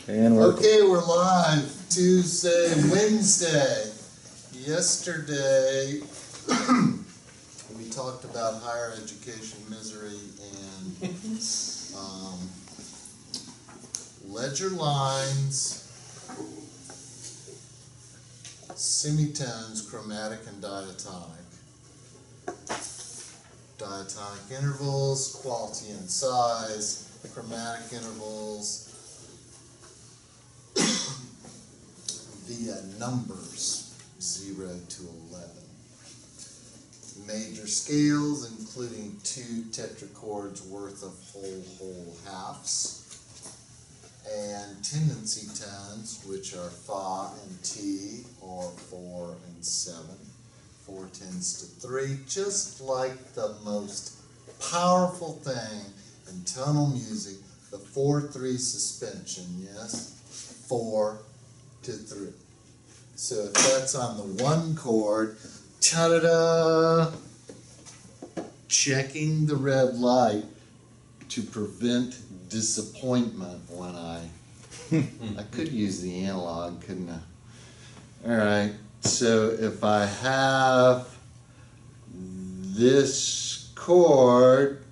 And we're Okay, we're live. Tuesday, Wednesday. Yesterday, we talked about higher education misery and ledger lines, semitones, chromatic and diatonic. Diatonic intervals, quality and size, chromatic intervals, via numbers, 0 to 11. Major scales, including 2 tetrachords worth of whole halves. And tendency tones, which are fa and ti, or 4 and 7. 4 tends to 3, just like the most powerful thing in tonal music, the 4-3 suspension, yes? 4 to 3. So if that's on the 1 chord, ta-da-da! Checking the red light to prevent disappointment when I could use the analog, couldn't I? All right, so if I have this chord,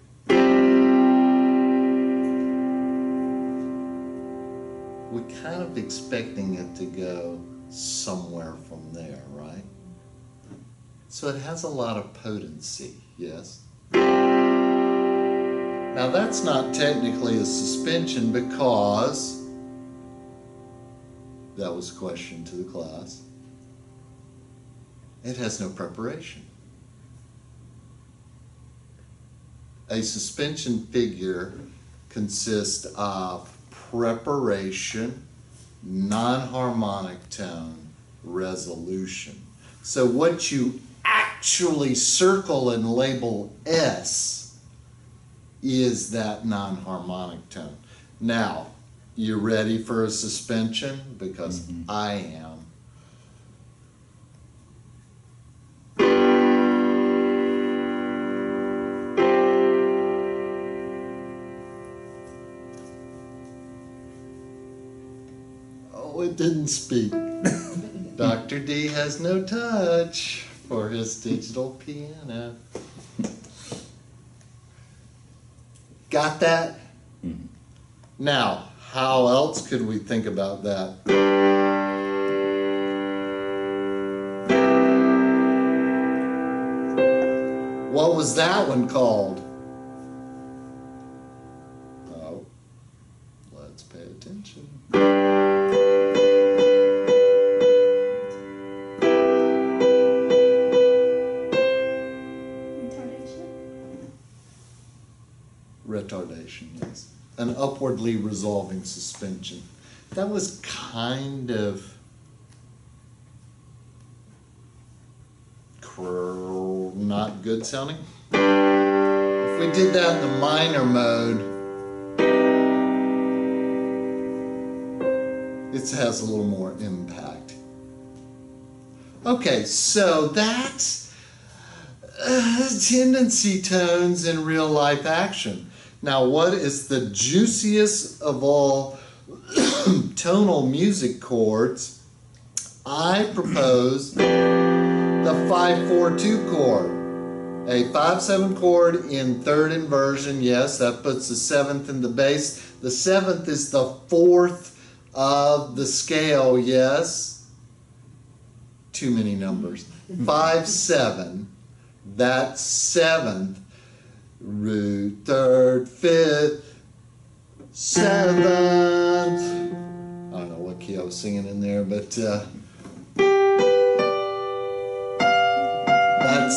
we're kind of expecting it to go somewhere from there, right? So it has a lot of potency, yes? Now that's not technically a suspension because that was a question to the class. It has no preparation. A suspension figure consists of preparation, non-harmonic tone, resolution. So what you actually circle and label S is that non-harmonic tone. Now, you ready for a suspension? Because I am. Oh, it didn't speak. Dr. D has no touch for his digital piano. Got that? Mm-hmm. Now, how else could we think about that? What was that one called? Oh, let's pay attention. Retardation, yes. An upwardly resolving suspension. That was kind of not good sounding. If we did that in the minor mode, it has a little more impact. Okay, so that's tendency tones in real life action. Now, what is the juiciest of all tonal music chords? I propose the 5-4-2 chord. A 5-7 chord in third inversion, yes, that puts the 7th in the bass. The 7th is the 4th of the scale, yes. Too many numbers. 5-7, that 7th. Root, 3rd, 5th, 7th. I don't know what key I was singing in there, but that's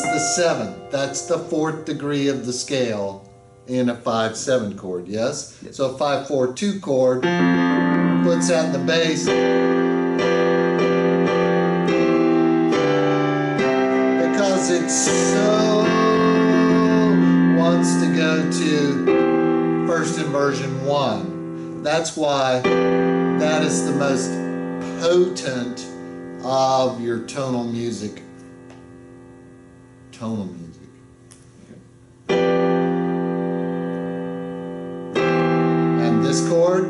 the 7th. That's the 4th degree of the scale in a 5-7 chord, yes? So a 5-4-2 chord puts that in the bass. Because it's so wants to go to first inversion 1. That's why that is the most potent of your tonal music. Tonal music. And this chord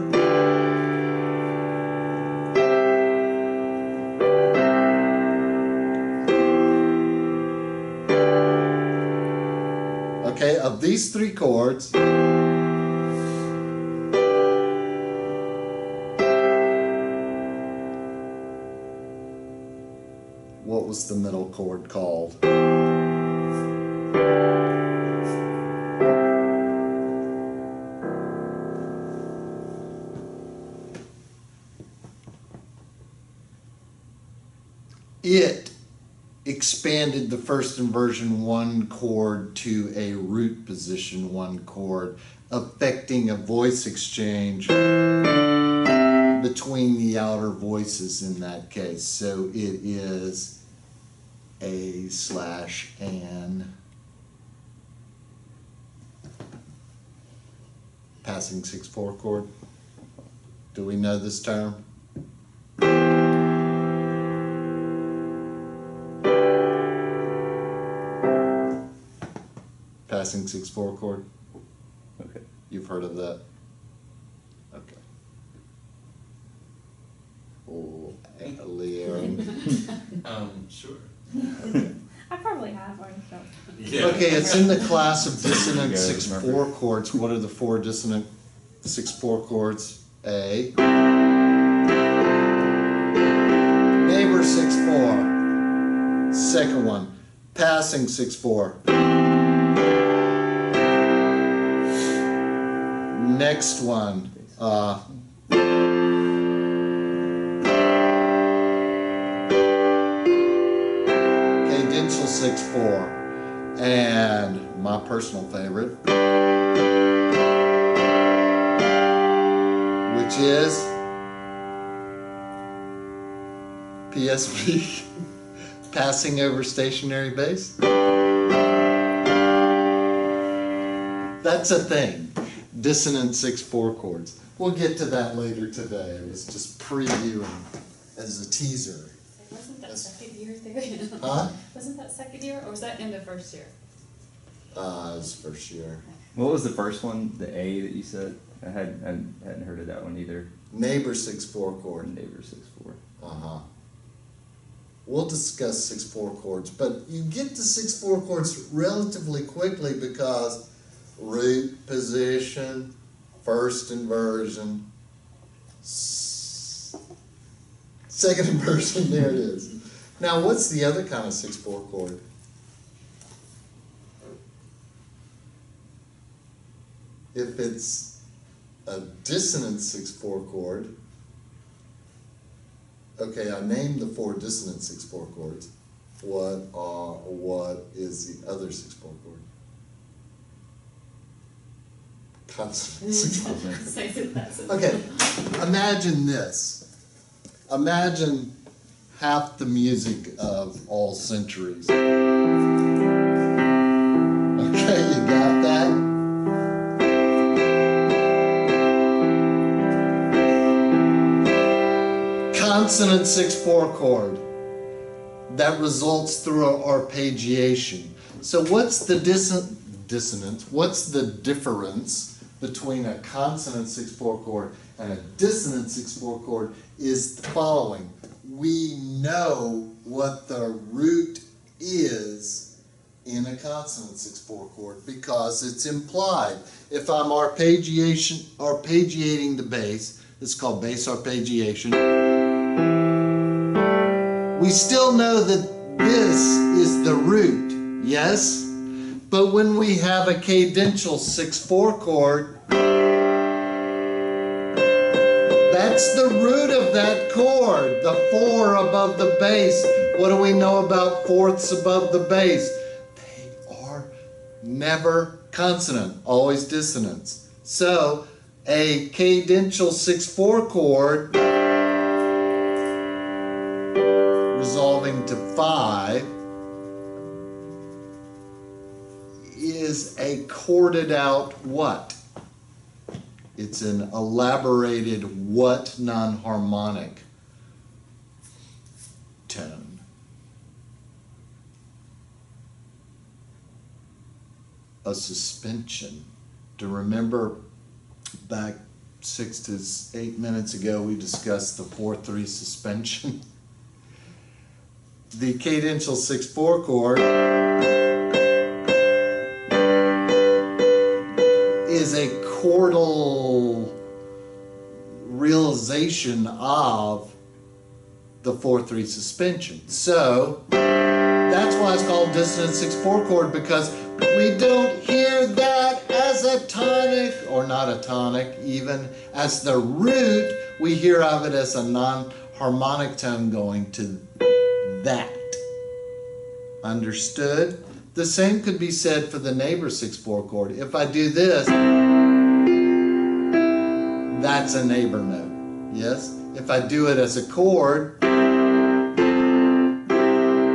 Okay, of these three chords, what was the middle chord called? It expanded the first inversion 1 chord to a root position 1 chord, affecting a voice exchange between the outer voices in that case. So it is A/An, passing 6/4 chord. Do we know this term? Passing 6/4 chord? Okay. You've heard of that? Okay. Oh, Leanne. Sure. I probably have one, so. Yeah. Okay, it's in the class of dissonant Yeah, 6/4 chords. What are the 4 dissonant 6/4 chords? A. Neighbor 6/4. Second one, passing 6/4. Next one, cadential 6/4, and my personal favorite, which is PSB, passing over stationary bass. That's a thing, dissonant 6/4 chords. We'll get to that later today. It was just previewing as a teaser. Wasn't that second year there? Huh? Wasn't that second year, or was that in the first year? It was first year. What was the first one? The A that you said? I hadn't heard of that one either. Neighbor 6/4 Or chord. neighbor 6/4. Uh-huh. We'll discuss 6/4 chords, but you get to 6/4 chords relatively quickly because root position, first inversion, second inversion, there it is. Now, what's the other kind of 6/4 chord? If it's a dissonant 6/4 chord, okay, I named the 4 dissonant 6/4 chords. What is the other 6/4 chord? Consonant 6/4. Okay, imagine this. Imagine half the music of all centuries. Okay, you got that? Consonant 6/4 chord that results through an arpeggiation. So what's the dissonance? What's the difference between a consonant 6/4 chord and a dissonant 6/4 chord is the following. We know what the root is in a consonant 6/4 chord because it's implied. If I'm arpeggiating the bass, it's called bass arpeggiation. We still know that this is the root, yes? But when we have a cadential 6/4 chord, that's the root of that chord, the 4 above the bass. What do we know about fourths above the bass? They are never consonant, always dissonance. So a cadential 6/4 chord resolving to 5 is a chorded out what? It's an elaborated what non-harmonic tone. A suspension. To remember back 6 to 8 minutes ago we discussed the 4/3 suspension. The cadential 6/4 chord chordal realization of the 4/3 suspension. So that's why it's called dissonant 6/4 chord, because we don't hear that as a tonic, or not a tonic, even as the root. We hear of it as a non-harmonic tone going to that. Understood? The same could be said for the neighbor 6/4 chord. If I do this, that's a neighbor note. Yes? If I do it as a chord,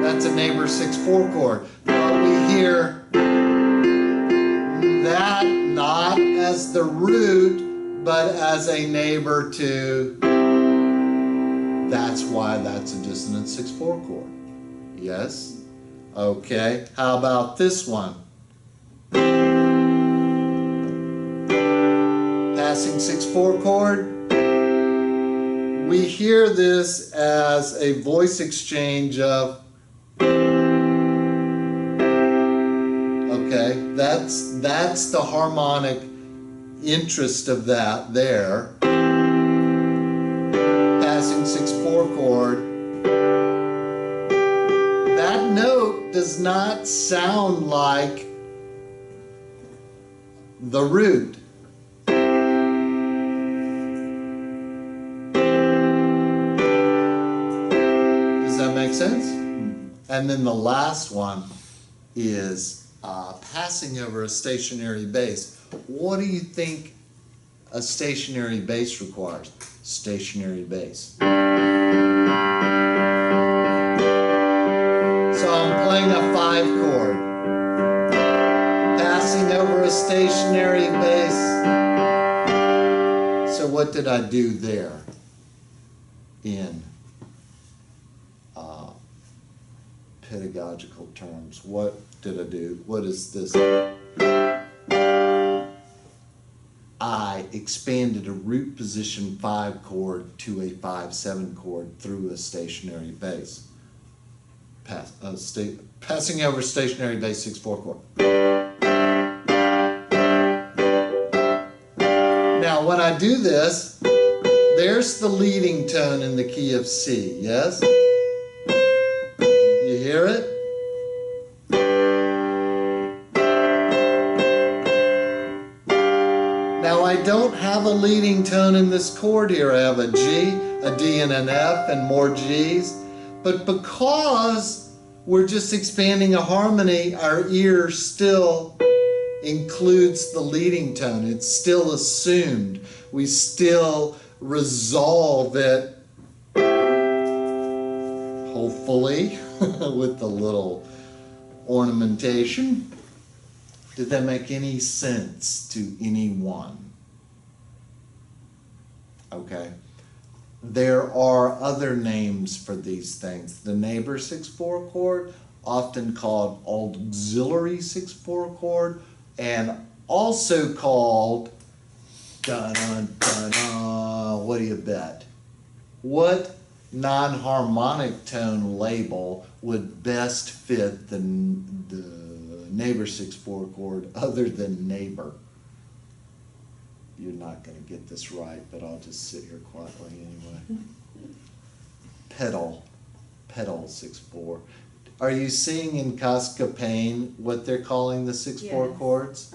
that's a neighbor 6/4 chord. But we hear that not as the root, but as a neighbor to. That's why that's a dissonant 6/4 chord. Yes? Okay, how about this one? Passing 6/4 chord. We hear this as a voice exchange of. Okay, that's the harmonic interest of that there. Passing 6/4 chord. That note does not sound like the root. Does that make sense? And then the last one is passing over a stationary bass. What do you think a stationary bass requires? Stationary bass. So I'm playing a 5 chord, passing over a stationary bass. So what did I do there in pedagogical terms? What did I do? What is this? I expanded a root position 5 chord to a 5/7 chord through a stationary bass. Passing over stationary bass 6/4 chord. Now when I do this, there's the leading tone in the key of C, yes? You hear it? Now I don't have a leading tone in this chord here. I have a G, a D, and an F, and more Gs. But because we're just expanding a harmony, our ear still includes the leading tone. It's still assumed. We still resolve it, hopefully, with the little ornamentation. Did that make any sense to anyone? Okay. There are other names for these things. The neighbor 6/4 chord, often called auxiliary 6/4 chord, and also called dun-dun-dun-dun. What do you bet? What non-harmonic tone label would best fit the neighbor 6/4 chord other than neighbor? You're not going to get this right, but I'll just sit here quietly anyway. Pedal 6/4. Are you seeing in Casca Payne what they're calling the 6/4 Yes. chords?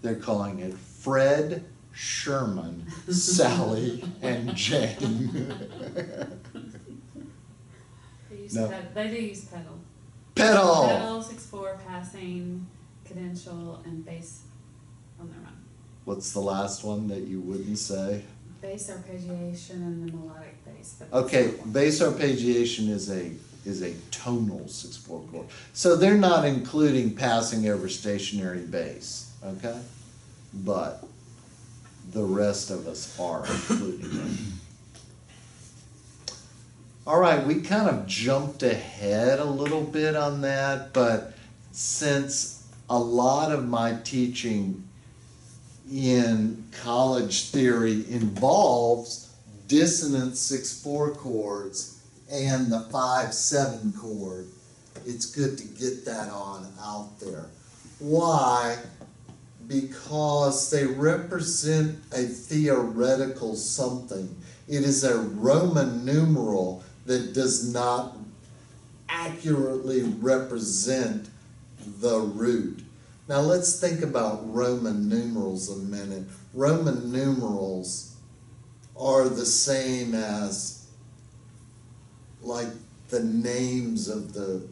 They're calling it Fred, Sherman, Sally, and Jane. No. They do use pedal. Pedal! Pedal, 6/4, passing, cadential, and bass on their own. What's the last one that you wouldn't say? Bass arpeggiation and the melodic bass. but Okay, that's one. bass arpeggiation is a tonal 6/4 chord. So they're not including passing over stationary bass, okay? But the rest of us are including it. All right, we kind of jumped ahead a little bit on that, but since a lot of my teaching in college theory involves dissonant 6/4 chords and the 5/7 chord, it's good to get that on out there. Why because they represent a theoretical something. It is a Roman numeral that does not accurately represent the root. Now let's think about Roman numerals a minute. Roman numerals are the same as like the names of the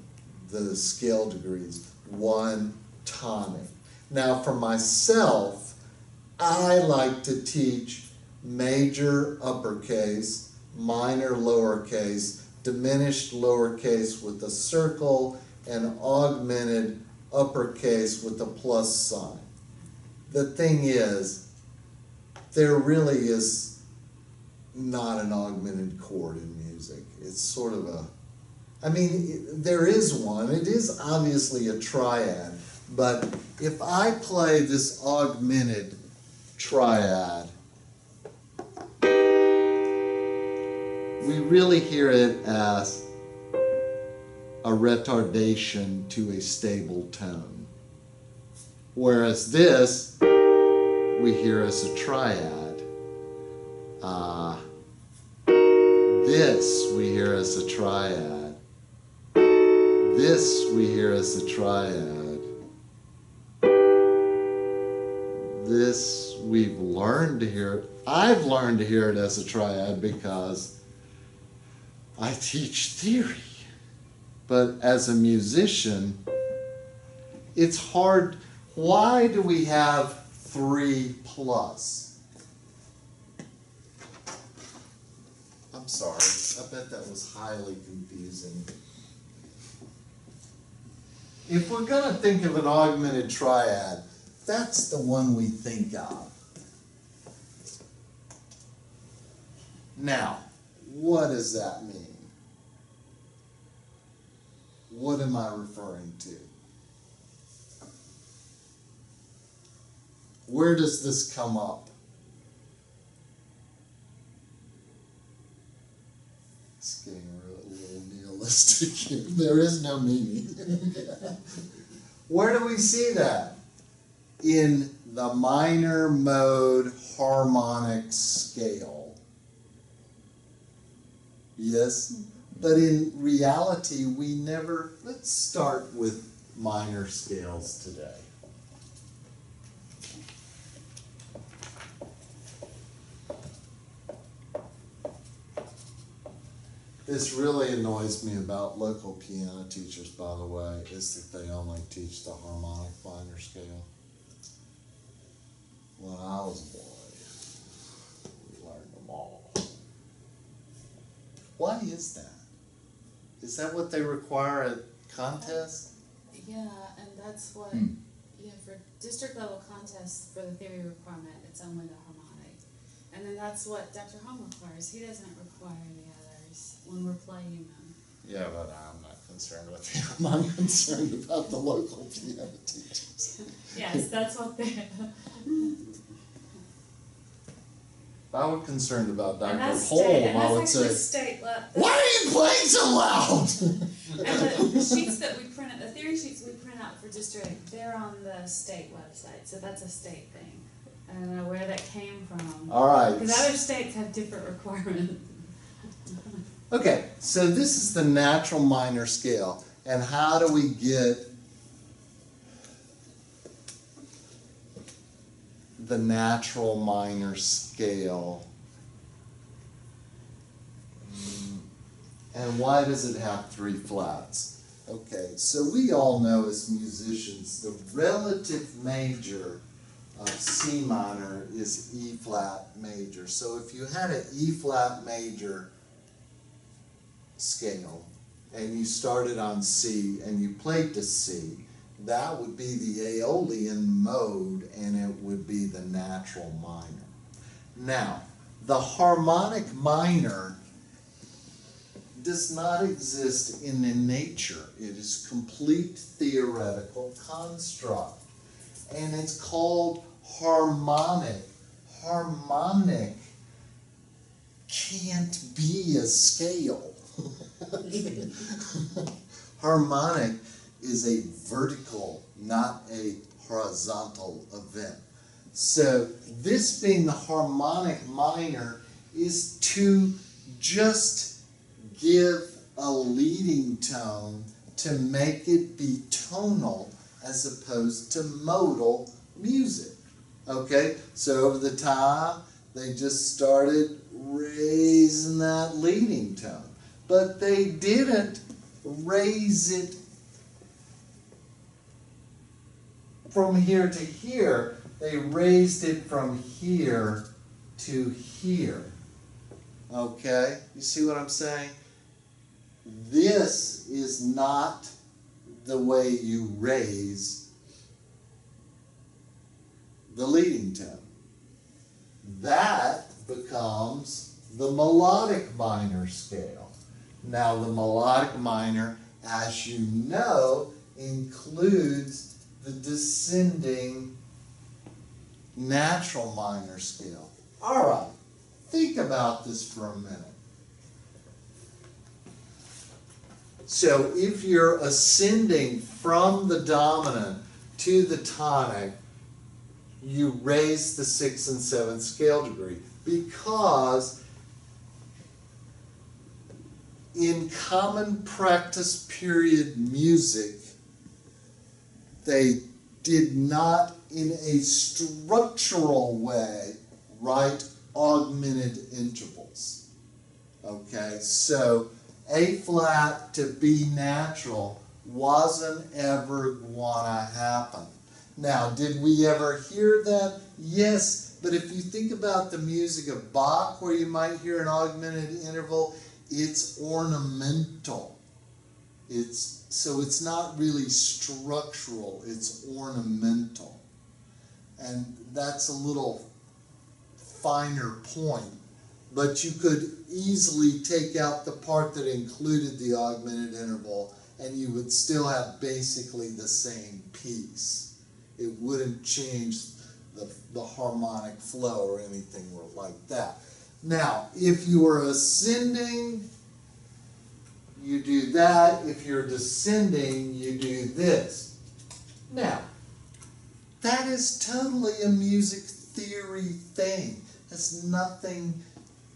scale degrees. 1 tonic. Now for myself, I like to teach major uppercase, minor lowercase, diminished lowercase with a circle, and augmented uppercase with a plus sign. The thing is, there really is not an augmented chord in music. It's sort of a, I mean, there is one. It is obviously a triad. But if I play this augmented triad, we really hear it as a retardation to a stable tone. Whereas this, we hear as a triad. This we hear as a triad. This we hear as a triad. This we've learned to hear it. I've learned to hear it as a triad because I teach theory. But as a musician, it's hard. Why do we have 3+? I'm sorry, I bet that was highly confusing. If we're going to think of an augmented triad, that's the one we think of. Now, what does that mean? What am I referring to? Where does this come up? It's getting a little nihilistic here. There is no meaning. Where do we see that? In the minor mode harmonic scale. Yes? But in reality, we never, let's start with minor scales today. This really annoys me about local piano teachers, by the way, is that they only teach the harmonic minor scale. When I was a boy, we learned them all. Why is that? Is that what they require at contests? Yeah, and that's what, yeah, for district level contests for the theory requirement, it's only the harmonic. And then that's what Dr. Hom requires. He doesn't require the others when we're playing them. Yeah, but I'm not concerned with them. I'm concerned about the local piano teachers. Yes, that's what they're. If I were concerned about Dr. And that's Holm, I would actually say, state level. why are you playing so loud? And the sheets that we print, the theory sheets we print out for district, they're on the state website, so that's a state thing. I don't know where that came from. All right. Because other states have different requirements. Okay, so this is the natural minor scale. And how do we get the natural minor scale? And why does it have 3 flats? Okay, so we all know as musicians the relative major of C minor is E flat major. So if you had an E flat major scale and you started on C and you played to C, that would be the Aeolian mode and it would be the natural minor. Now, the harmonic minor does not exist in nature. It is complete theoretical construct. And it's called harmonic. Harmonic can't be a scale. Harmonic is a vertical, not a horizontal event. So this being the harmonic minor is to just give a leading tone to make it be tonal as opposed to modal music. Okay, so over the time they just started raising that leading tone, but they didn't raise it from here to here. They raised it from here to here. Okay, you see what I'm saying? This is not the way you raise the leading tone. That becomes the melodic minor scale. Now the melodic minor, as you know, includes the descending natural minor scale. All right, think about this for a minute. So if you're ascending from the dominant to the tonic, you raise the 6th and 7th scale degree, because in common practice period music, they did not in a structural way write augmented intervals. Okay, so A flat to B natural wasn't ever gonna happen. Now, did we ever hear that? Yes, but if you think about the music of Bach, where you might hear an augmented interval, it's ornamental. So it's not really structural, it's ornamental. And that's a little finer point. But you could easily take out the part that included the augmented interval, and you would still have basically the same piece. It wouldn't change the harmonic flow or anything like that. Now, if you are ascending, you do that. If you're descending, you do this. Now, that is totally a music theory thing. It's nothing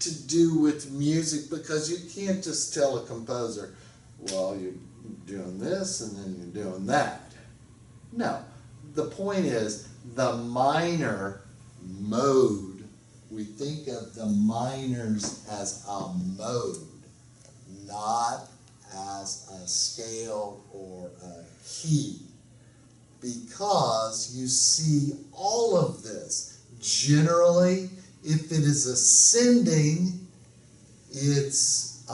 to do with music, because you can't just tell a composer, well, you're doing this and then you're doing that. No. The point is, the minor mode, we think of the minors as a mode, not as a scale or a key. Because you see all of this. Generally, if it is ascending, it's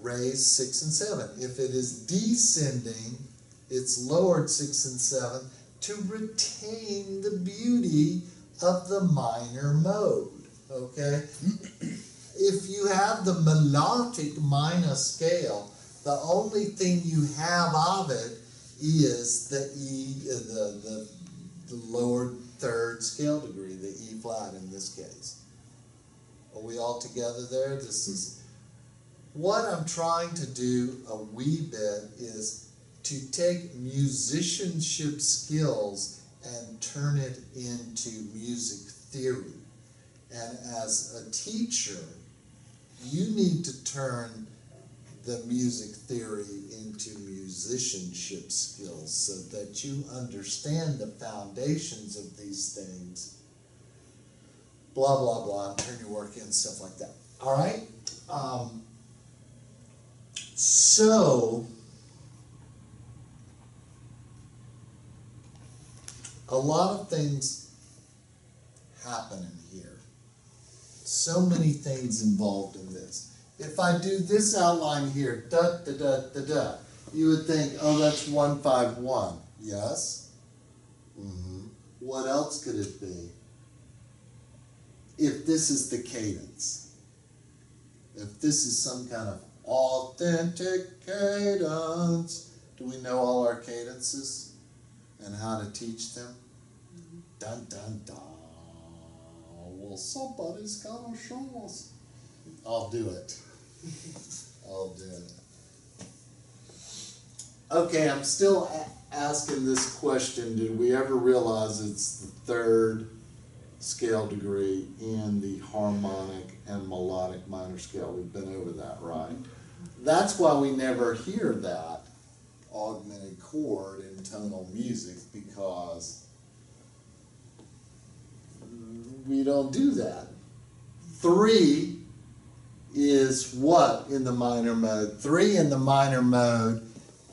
raised 6 and 7. If it is descending, it's lowered 6 and 7 to retain the beauty of the minor mode. Okay? If you have the melodic minor scale, the only thing you have of it is the the lowered 3rd scale degree, the E flat in this case. Are we all together there? This is what I'm trying to do a wee bit is to take musicianship skills and turn it into music theory. And as a teacher, you need to turn the music theory into musicianship skills so that you understand the foundations of these things. Blah, blah, blah, and turn your work in, stuff like that. All right? So, a lot of things happen in here. So many things involved in this. If I do this outline here, da da da da da, you would think, oh, that's 151. Yes? What else could it be? If this is the cadence, if this is some kind of authentic cadence, do we know all our cadences and how to teach them? Dun dun dun. Well, somebody's gotta show us. I'll do it. I'll do it. Okay, I'm still asking this question. Did we ever realize it's the third scale degree in the harmonic and melodic minor scale? We've been over that, right? That's why we never hear that augmented chord in tonal music, because we don't do that. 3 is what in the minor mode? 3 in the minor mode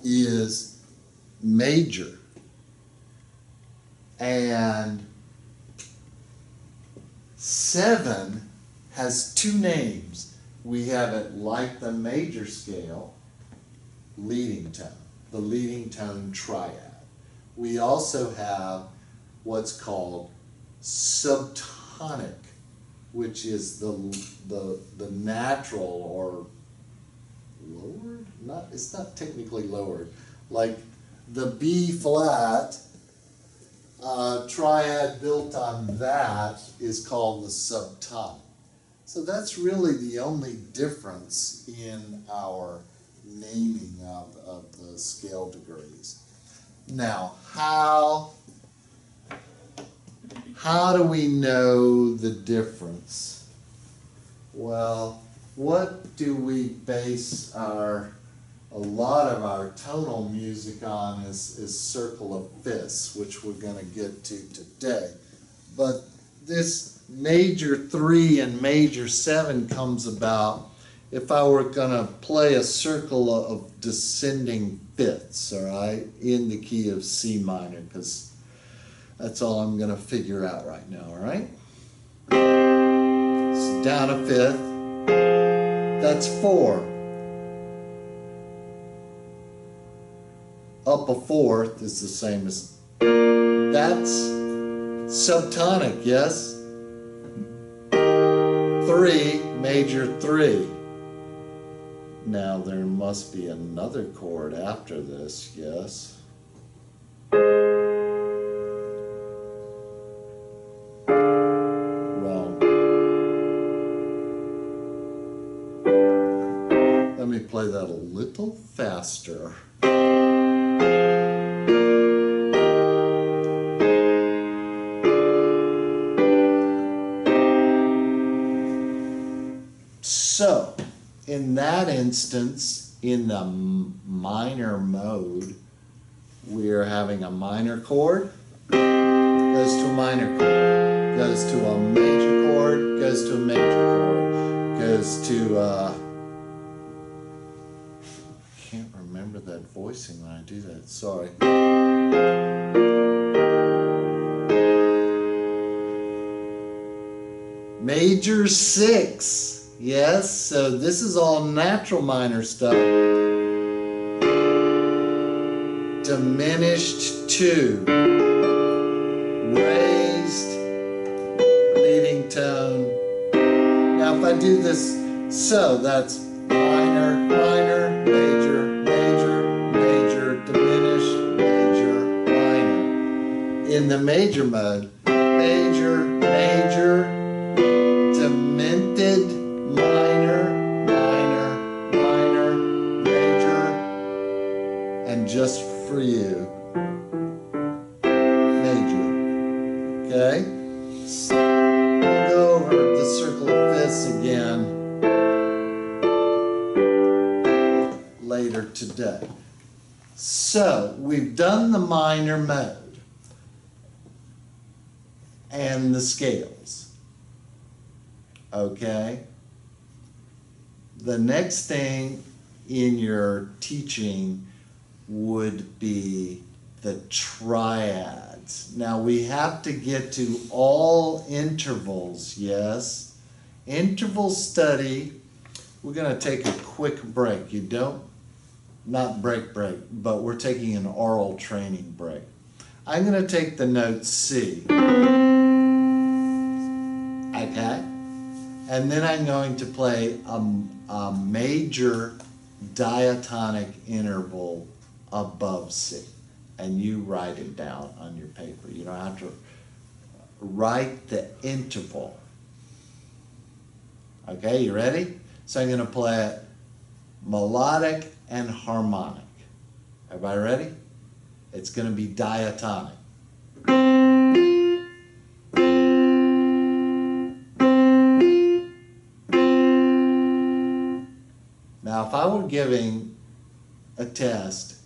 is major. And 7 has 2 names. We have it like the major scale, leading tone, the leading tone triad. We also have what's called subtonic, which is the natural or lowered, it's not technically lowered, like the B flat triad built on that is called the subtonic. So that's really the only difference in our naming of the scale degrees. Now, how do we know the difference? Well, what do we base a lot of our tonal music on is circle of fifths, which we're going to get to today. But this major 3 and major 7 comes about if I were going to play a circle of descending fifths, all right, in the key of C minor, because that's all I'm going to figure out right now, all right? So down a fifth, that's 4. Up a fourth is the same as, that's subtonic, yes? 3, major 3. Now there must be another chord after this, yes? Wrong. Let me play that a little faster. So, in that instance, in the minor mode, we're having a minor chord, goes to a minor chord, goes to a major chord, goes to a major chord, goes to, can't remember that voicing when I do that, sorry. Major 6. Yes, so this is all natural minor stuff. Diminished 2. Raised leading tone. Now if I do this, so that's minor, minor, major, major, major, diminished, major, minor. In the major mode, major, major, demented, minor, minor, minor, major, and just for you, major. Okay? So we'll go over the circle of fifths again later today. So we've done the minor mode and the scales. Okay? The next thing in your teaching would be the triads. Now we have to get to all intervals, yes? Interval study, we're going to take a quick break. You don't, not break, but we're taking an oral training break. I'm going to take the note C. Okay? And then I'm going to play a major diatonic interval above C. And you write it down on your paper. You don't have to write the interval. Okay, you ready? So I'm going to play it melodic and harmonic. Everybody ready? It's going to be diatonic. Now, if I were giving a test,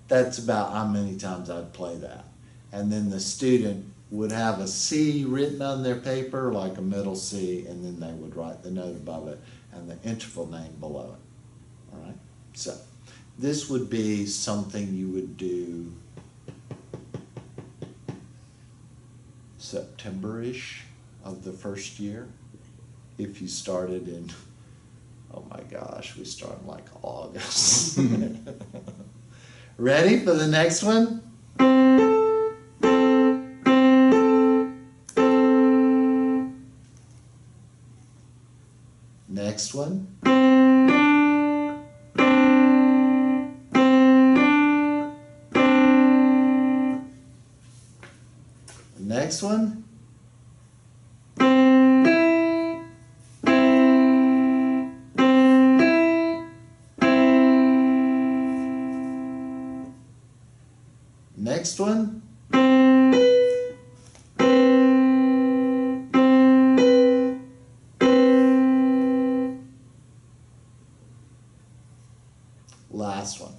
that's about how many times I'd play that. And then the student would have a C written on their paper, like a middle C, and then they would write the note above it and the interval name below it. All right? So, this would be something you would do September-ish of the first year. If you started in, oh my gosh, we start in like August. Ready for the next one? Next one. Next one. Next one. Last one.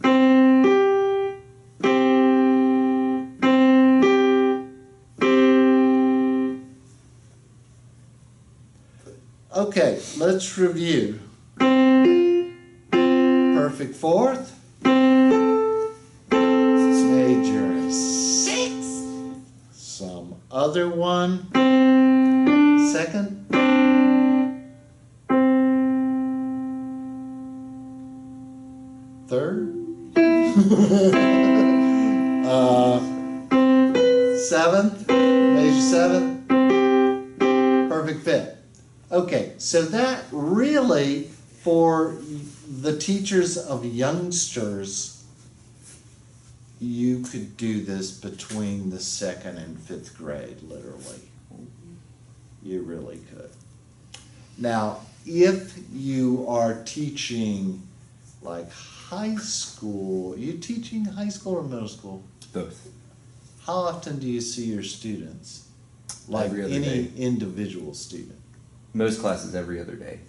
Okay, let's review. Perfect fourth. Major sixth. Some other one. Second. Third. Seventh. Major seventh. Perfect fifth. Okay, so that really, for the teachers of youngsters, you could do this between the 2nd and 5th grade, literally. You really could. Now, if you are teaching like high school, are you teaching high school or middle school? Both. How often do you see your students? Like Every other any day. individual student? Most classes every other day.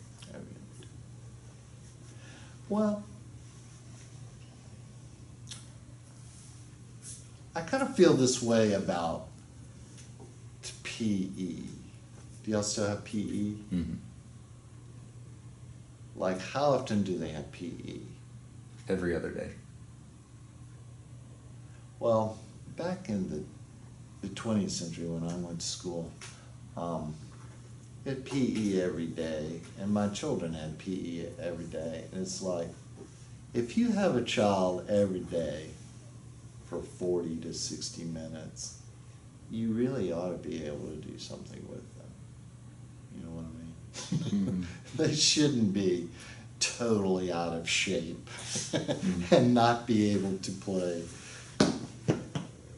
Well, I kind of feel this way about PE. Do y'all still have PE? Mm-hmm. Like, how often do they have PE? Every other day. Well, back in the 20th century when I went to school, we had PE every day, and my children had PE every day. And it's like, if you have a child every day for 40 to 60 minutes, you really ought to be able to do something with them. You know what I mean? They shouldn't be totally out of shape and not be able to play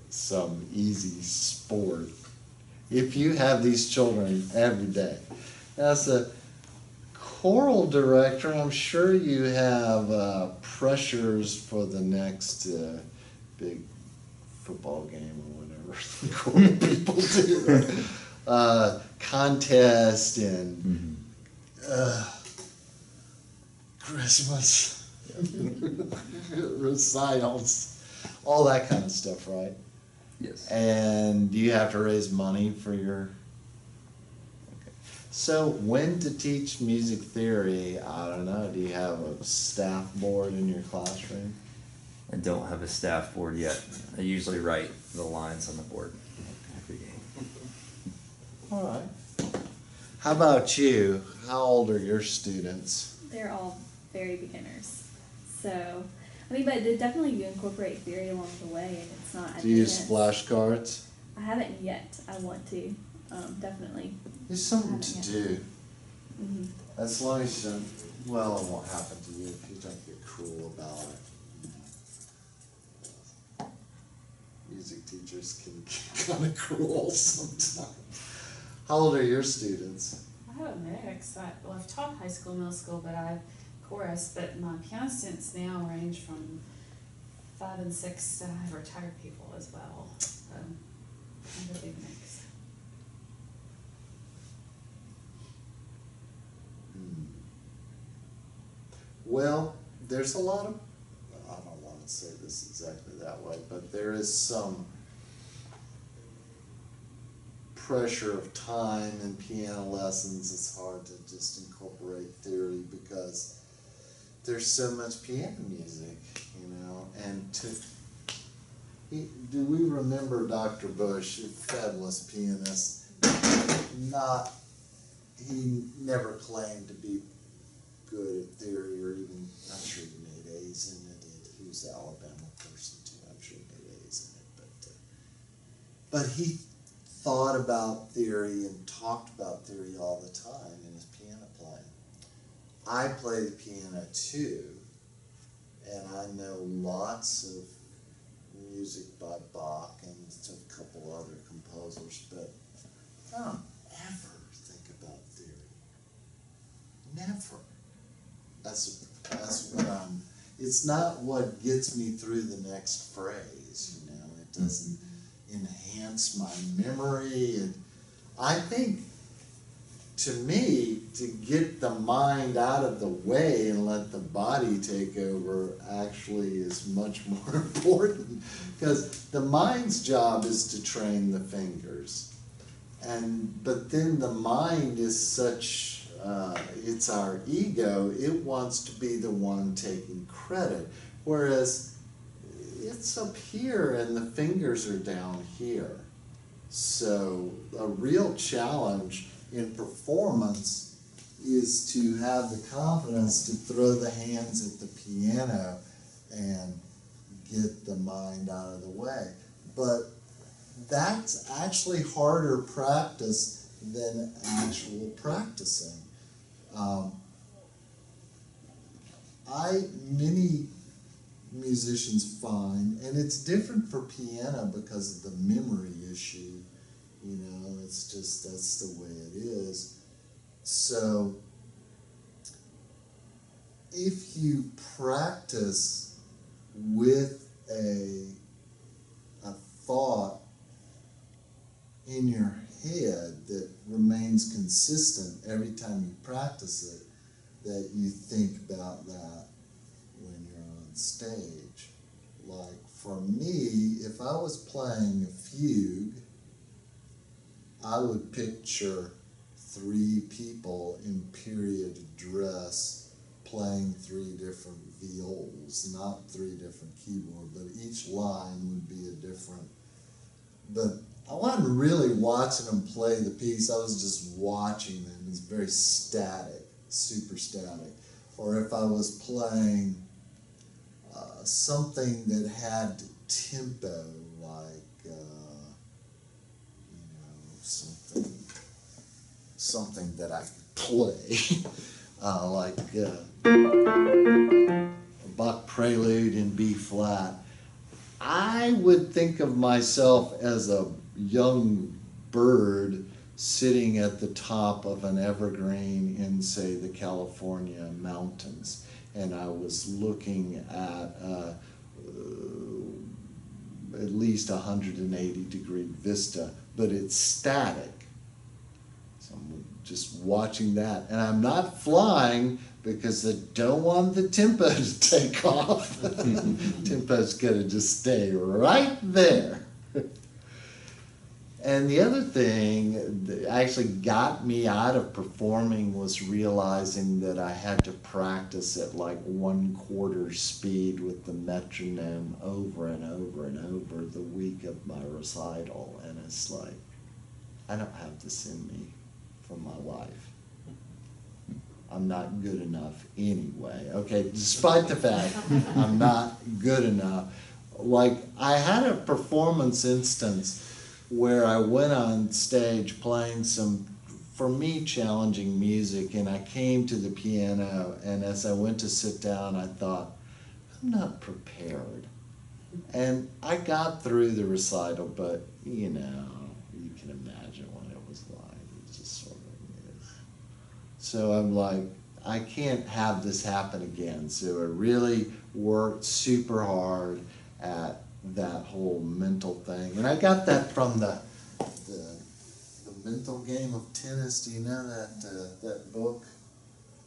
some easy sport. If you have these children every day. As a choral director, I'm sure you have pressures for the next big football game or whatever the choral people do. Contest and Christmas recitals, all that kind of stuff, right? Yes. And you have to raise money for your... Okay. So when to teach music theory, I don't know, do you have a staff board in your classroom? I don't have a staff board yet. I usually write the lines on the board every day. All right. How about you? How old are your students? They're all very beginners. So, I mean, but they definitely do incorporate theory along the way, and it's not. Do you use flashcards? I haven't yet. I want to, definitely. There's something to haven't do. Mm-hmm. As long as you don't, well, it won't happen to you if you don't get cruel about it. Music teachers can get kind of cruel sometimes. How old are your students? I have a mix. I've taught high school, middle school, but I've chorus, but my piano students now range from 5 and 6 that I have retired people as well. Kind of a big mix. Well, there's a lot of, I don't want to say this exactly that way, but there is some pressure of time in piano lessons. It's hard to just incorporate theory because there's so much piano music, you know, and do we remember Dr. Bush, a fabulous pianist? He never claimed to be good at theory, or even, I'm sure he made A's in it. He was an Alabama person too. I'm sure he made A's in it. But he thought about theory and talked about theory all the time in his piano playing. I play the piano too, and I know lots of music by Bach and a couple other composers, but I don't ever think about theory. Never. That's what it's not what gets me through the next phrase, you know. It doesn't enhance my memory. And I think, to me, to get the mind out of the way and let the body take over actually is much more important, because the mind's job is to train the fingers. But then the mind is such, it's our ego, it wants to be the one taking credit, whereas it's up here and the fingers are down here. So a real challenge in performance is to have the confidence to throw the hands at the piano and get the mind out of the way. But that's actually harder practice than actual practicing. Many musicians find, and it's different for piano because of the memory issue, you know, it's just, that's the way it is. So if you practice with a thought in your head that remains consistent every time you practice it, that you think about that when you're on stage. Like for me, if I was playing a fugue, I would picture 3 people in period dress playing 3 different viols, not 3 different keyboards, but each line would be a different. But I wasn't really watching them play the piece, I was just watching them. It's very static, super static. Or if I was playing something that had tempo, like something that I could play, like a Bach prelude in B flat, I would think of myself as a young bird sitting at the top of an evergreen in, say, the California mountains. And I was looking at least 180-degree vista, but it's static. So I'm just watching that. And I'm not flying because I don't want the tempo to take off. Tempo's gonna just stay right there. And the other thing that actually got me out of performing was realizing that I had to practice at like 1/4 speed with the metronome over and over and over the week of my recital. And it's like, I don't have this in me for my life. I'm not good enough anyway. Okay, despite the fact I'm not good enough. Like, I had a performance instance where I went on stage playing some, for me, challenging music, and I came to the piano, and as I went to sit down, I thought, I'm not prepared. And I got through the recital, but, you know, you can imagine what it was like. It just sort of is. So I'm like, I can't have this happen again. So I really worked super hard at that whole mental thing. And I got that from the mental game of tennis. Do you know that book?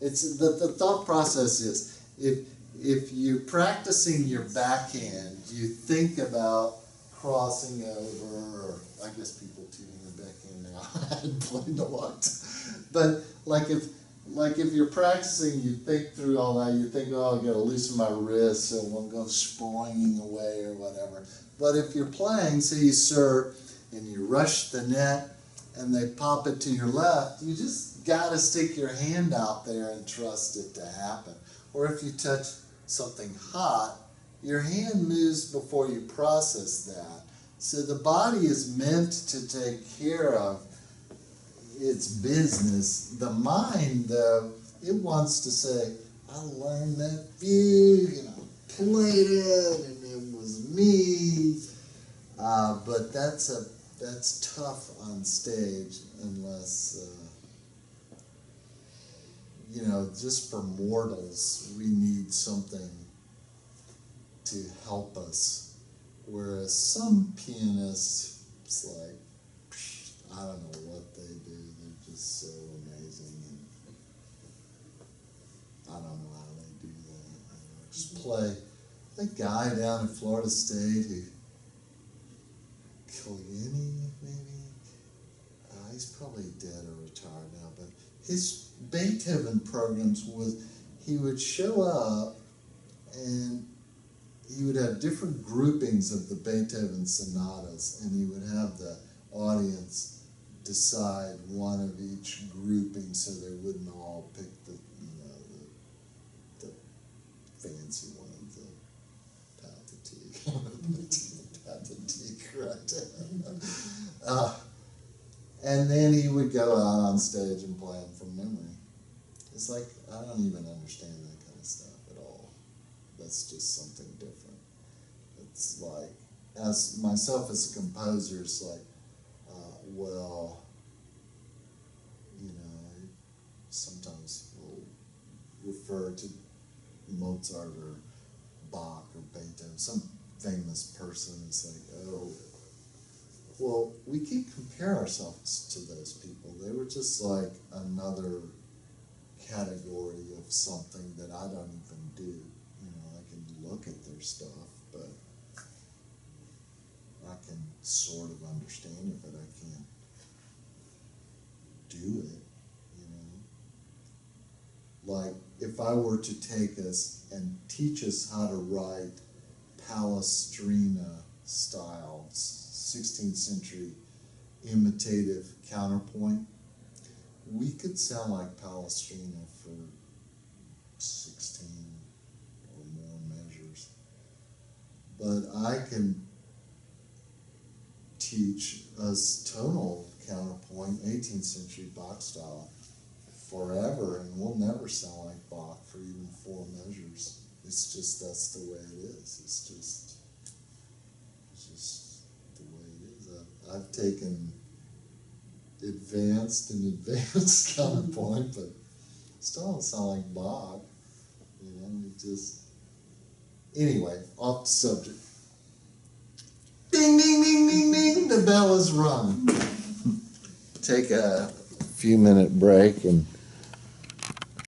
It's the thought process is if you're practicing your backhand, you think about crossing over, or I guess people teaching the backhand now. I hadn't played a lot, but if you're practicing, you think through all that. You think, oh, I got to loosen my wrist so it won't go sprawling away or whatever. But if you're playing, say you serve and you rush the net and they pop it to your left, you just got to stick your hand out there and trust it to happen. Or if you touch something hot, your hand moves before you process that. So the body is meant to take care of its business. The mind, though, it wants to say, I learned that fugue and I played it and it was me. But that's tough on stage unless, just for mortals, we need something to help us. Whereas some pianists, it's like, I don't know what they do. They're just so amazing. And I don't know how they do that. Just play. The guy down at Florida State who, Killiani, maybe? He's probably dead or retired now, but his Beethoven programs was, he would show up and he would have different groupings of the Beethoven sonatas, and he would have the audience decide one of each grouping so they wouldn't all pick the fancy one, the Pathetique, right? And then he would go out on stage and play them from memory. It's like, I don't even understand that kind of stuff at all. That's just something different. It's like, as myself as a composer, it's like, sometimes we'll refer to Mozart or Bach or Beethoven, some famous person. It's like, oh, well, we can't compare ourselves to those people. They were just like another category of something that I don't even do. I can look at their stuff, but I can sort of understand it, but I can't do it, Like, if I were to take us and teach us how to write Palestrina style, 16th century imitative counterpoint, we could sound like Palestrina for 16 or more measures. But I can teach us tonal counterpoint, 18th century Bach style, forever, and we'll never sound like Bach for even 4 measures. It's just, that's the way it is. It's just the way it is. I've taken advanced counterpoint, but still don't sound like Bach. Anyway, off the subject. Ding, ding, ding, ding, ding, the bell is rung. Take a few minute break and